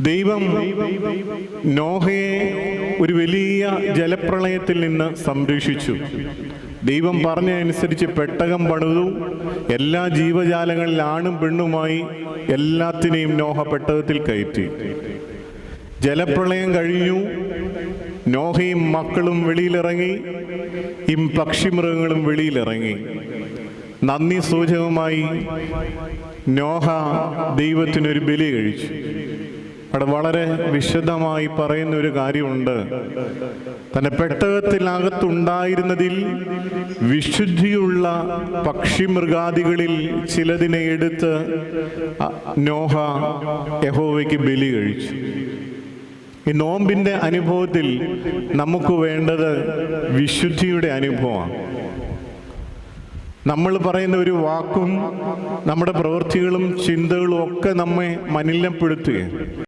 ദൈവം നോഹയെ ഒരു വലിയ ജലപ്രളയത്തിൽ നിന്ന് സംരക്ഷിച്ചു. ദൈവം പറഞ്ഞതനുസരിച്ച് പെട്ടകം പണിതു. എല്ലാ ജീവജാലങ്ങളിൽ ആണും പെണ്ണുമായി എല്ലാത്തിനെയും നോഹ പെട്ടകത്തിൽ കയറ്റി. ജലപ്രളയം കഴിഞ്ഞു. നോഹയും മക്കളും വെളിയിലിറങ്ങി. പക്ഷിമൃഗങ്ങളും വെളിയിലിറങ്ങി. നന്ദി സൂചകമായി നോഹ ദൈവത്തിനൊരു ബലി കഴിച്ചു. അവിടെ വളരെ വിശദമായി പറയുന്ന ഒരു കാര്യമുണ്ട്. തന്റെ പെട്ടകത്തിനകത്തുണ്ടായിരുന്നതിൽ വിശുദ്ധിയുള്ള പക്ഷിമൃഗാദികളിൽ ചിലതിനെ എടുത്ത് നോഹ യഹോവയ്ക്ക് ബലി കഴിച്ചു. ഈ നോമ്പിന്റെ അനുഭവത്തിൽ നമുക്ക് വേണ്ടത് വിശുദ്ധിയുടെ അനുഭവമാണ്. നമ്മൾ പറയുന്ന ഒരു വാക്കും നമ്മുടെ പ്രവൃത്തികളും ചിന്തകളും ഒക്കെ നമ്മെ മലിനപ്പെടുത്തുകയാണ്.